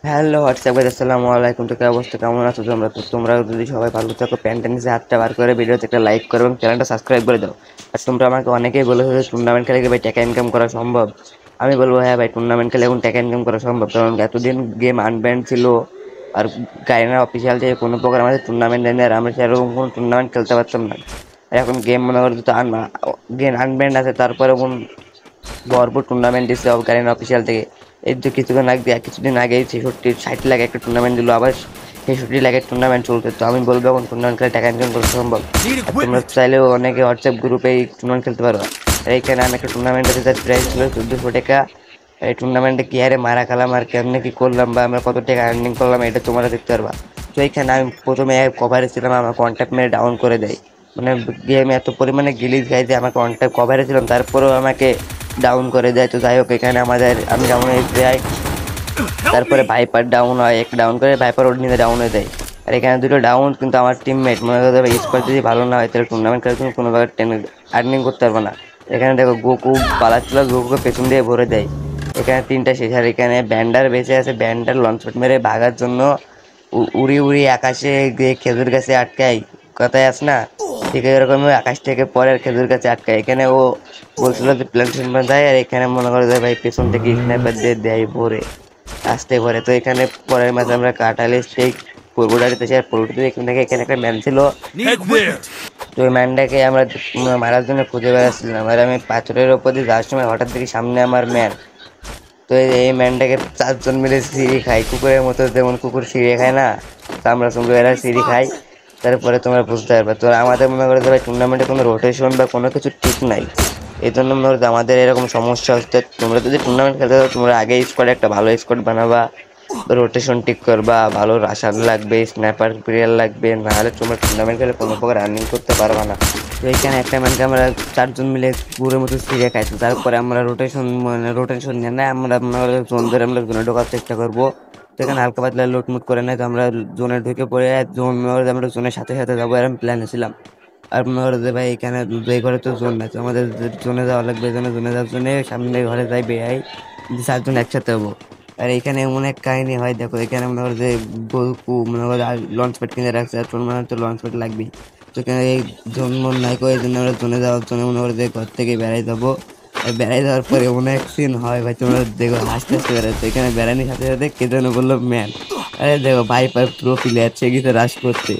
Hello WhatsApp guys, আসসালামু আলাইকুম। তো কি অবস্থা, কেমন আছো তোমরা? তো তোমরা যদি সবাই ভালো থাকো, প্যান্টের নিচে হাতটা বার করে ভিডিওতে একটা লাইক করো এবং চ্যানেলটা সাবস্ক্রাইব করে দাও। আর তোমরা আমাকে অনেকেই বলেছো যে টুর্নামেন্ট খেলে কি ভাই টাকা ইনকাম করা সম্ভব? আমি বলবো হ্যাঁ ভাই, টুর্নামেন্ট খেলে এখন টাকা ইনকাম করা সম্ভব, কারণ এতদিন গেম আনব্যান্ড ছিল। আর গাইনা অফিসিয়াল থেকে কোনো প্রকার আমাদের টুর্নামেন্ট দেয়নি, আর আমরা সেরকম কোনো টুর্নামেন্ট খেলতে পারতাম না। আর এখন গেম মনে করো তো গেম আনব্যান্ড আছে, তারপরে ভরপুর টুর্নামেন্ট দিচ্ছে গাইনা অফিসিয়াল থেকে। এই যে কিছুদিন আগে 60 লাখ একটা টুর্নামেন্ট দিল, আবার 63 লাখের টুর্নামেন্ট চলছে। তো আমি বলবো এখন টুর্নামেন্ট খেলে টাকা ইনকাম করা সম্ভব। আর তোমরা চাইলেও অনেকে হোয়াটসঅ্যাপ গ্রুপে এই টুর্নামেন্ট খেলতে পারো। আর এইখানে আমি একটা টুর্নামেন্ট আছে, তার প্রাইস ছিল 1400 টাকা। এই টুর্নামেন্টে কি হারে মারা খেলাম আর কেমনে কি করলাম বা আমরা কত টাকা আর্নিং করলাম, এটা তোমরা দেখতে পারবা। তো এইখানে আমি প্রথমে কভারে ছিলাম, আমার কন্ট্যাক্ট মেরে ডাউন করে দেয়। মানে গেমে এত পরিমাণে গিলিজ খাই যে আমার কন্ট্যাক্ট কভারে ছিলাম, তারপরেও আমাকে ডাউন করে দেয়। তো যাই হোক, এখানে আমি ডাউন হয়ে যাই। তারপরে ভাইপার ডাউন হয়, এক ডাউন করে ভাইপার ওর নিয়ে ডাউন হয়ে যায়। আর এখানে দুটো ডাউন, কিন্তু আমার টিমমেট মনে করতে হবে স্কোর যদি ভালো না হয় তাহলে টুর্নামেন্ট খেলে তুমি কোনোভাবে আর্নিং করতে পারবে না। এখানে দেখো গোকু পালাচ্ছিল, গোকুকে পেছন দিয়ে ভরে দেয়। এখানে তিনটা শেষ। আর এখানে ব্যান্ডার বেঁচে আছে, ব্যান্ডার লঞ্চপ্যাড মেরে ভাগার জন্য উড়ি উড়ি আকাশে গিয়ে খেজুর গাছে আটকায়, কথায় আস না, ঠিক এরকম আকাশ থেকে পরে খেজুর গাছে আটকায়। এখানে ও বলছিল যে প্ল্যান্টেশন দেয়, আর এখানে মনে করে যে ভাই পেছন থেকে স্নাইপার দিয়ে দেয় ভরে, আসতে পারে। তো এখানে পরের ম্যাচে আমরা কাটালে সেই পূর্বটারিতে সে পূর্বটিতে এখান থেকে এখানে একটা ম্যান ছিল। তো ওই ম্যানটাকে আমরা মারার জন্য খুঁজে বেড়াচ্ছিলাম। আর আমি পাথরের ওপর দিয়ে যাওয়ার সময় হঠাৎ দেখি সামনে আমার ম্যান। তো এই ম্যানটাকে 4 জন মিলে সিঁড়ি খাই, কুকুরের মতো, যেমন কুকুর সিঁড়ি খায় না, তো আমরা সঙ্গে এরা সিঁড়ি খাই। তারপরে তোমরা বুঝতে পারবে। তো আমাদের মনে করে ভাই টুর্নামেন্টে কোনো রোটেশন বা কোনো কিছু ঠিক নাই, এই জন্য মনে করো আমাদের এরকম সমস্যা হচ্ছে। তোমরা যদি টুর্নামেন্ট খেলতে চাও, তোমরা আগে স্কোয়াডে একটা ভালো স্কোয়াড বানাবা, রোটেশন ঠিক করবা, ভালো রাশার লাগবে, স্ন্যাপার প্লেয়ার লাগবে, নাহলে তোমরা টুর্নামেন্ট খেলে কোনো প্রকার রানিং করতে পারবা না। তো এখানে একটা ম্যানকে আমরা 4 জন মিলে পুরোর মতো ছিঁড়ে খাইছি। তারপরে আমরা রোটেশন নিয়ে নেয়, আমরা মনে করো জোন ধরে আমরা জোনে ঢোকার চেষ্টা করবো। তো এখানে হালকা পাতলা লুটমুট করে নেয়। তো আমরা জোনে ঢুকে পড়ে জোন আমরা জোনের সাথে সাথে যাবো এরকম প্ল্যানে ছিলাম। আর মনে করো যে ভাই এখানে দুই ঘরে তো জোন আছে, আমাদের জোনে যাওয়া লাগবে, জোনে যাওয়ার জন্য সামনে ঘরে যাই বেআই 4 জন একসাথে হবো। আর এখানে এমন এক কাহিনী হয়, দেখো এখানে মনে করো যে মনে করো লঞ্চ প্যাড কিনে রাখছে, আর তোর মনে হচ্ছে লঞ্চ প্যাড লাগবে। তো এখানে এই জন্ম নাই করে এই জন্য আমরা জোনে যাওয়ার জন্য মনে করো যে ঘর থেকে বেড়াই যাবো। আর বেড়াই যাওয়ার পরে এমন এক সিন হয় ভাই, তোমরা দেখো হাসতে হাসতে বেড়াচ্ছে। এখানে বেড়ানির সাথে সাথে কে যেন বললো ম্যান, আরে দেখো ভাই পাই প্রো প্লেয়ার সে গেছে রাশ করতে।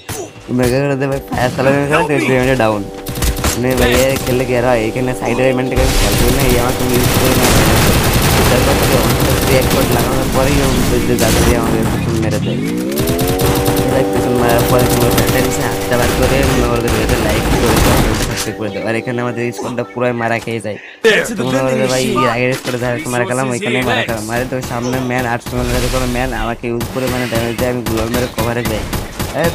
তোমরা ভাই ফায়ার চালানোর ডাউন মানে ভাই খেললে কি আর হয়? এখানে সাইডের ইভেন্টটাকে খেলতে না, এই আমার তুমি ইউজ করে না। তারপর থেকে এক কোড লাগানোর পরেই যাতে আমাদের পেছন মেরে দেয়। পেছন মারার পরে তোমার ব্যাটারি হাতটা বার করে মনে করতে ভিডিওতে লাইক করে সাবস্ক্রাইব করে দেয়। আর এখানে আমাদের স্কোরটা পুরোই মারা খেয়ে যায়। তো মনে করতে ভাই এর আগের স্কোরে যারা মারা খেলাম ওইখানে মারা খেলাম। মানে তো সামনে ম্যান 800 কোনো ম্যান আমাকে ইউজ করে মানে ড্যামেজ দেয়, আমি গ্লোর মেরে কভারে যাই।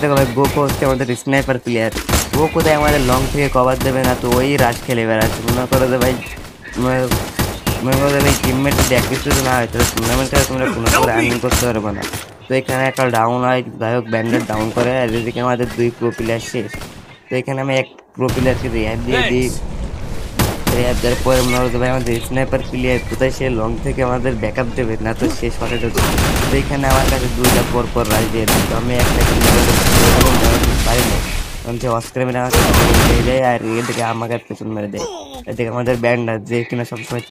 দেখো ভাই গোকো হচ্ছে আমাদের স্নাইপার প্লেয়ার, ও কোথায় আমাদের লং থেকে কভার দেবে না, তো ওই রাশ খেলে বেড়াচ্ছে। মনে করো যে ভাই মনে করো যে ভাই টিমমেট যদি একটু না হয় তাহলে টুর্নামেন্টে তোমরা কোনো করে আর্নিং করতে পারবে না। তো এখানে একটা ডাউন হয়, যাই হোক ব্যান্ডেড ডাউন করে, আর এদিকে আমাদের 2 প্রো প্লেয়ার শেষ। তো এখানে আমি এক প্রো প্লেয়ারকে রিহাব দিয়ে দিই। রিহাব দেওয়ার পরে মনে করো যে ভাই আমাদের স্নাইপার প্লেয়ার কোথায়, সে লং থেকে আমাদের ব্যাকআপ দেবে না, তো সে শটে ঢুকবে। তো এখানে আমার কাছে 2টা পর রাশ দিয়ে দিই। তো আমি একটা পারি না, কারণ সে অস্কারে মেরে আমাকে পেয়ে যায়, আর এদিকে আমাকে পেছন মেরে দেয়। এদিকে আমাদের ব্যান্ডার যে কিনা সবসময়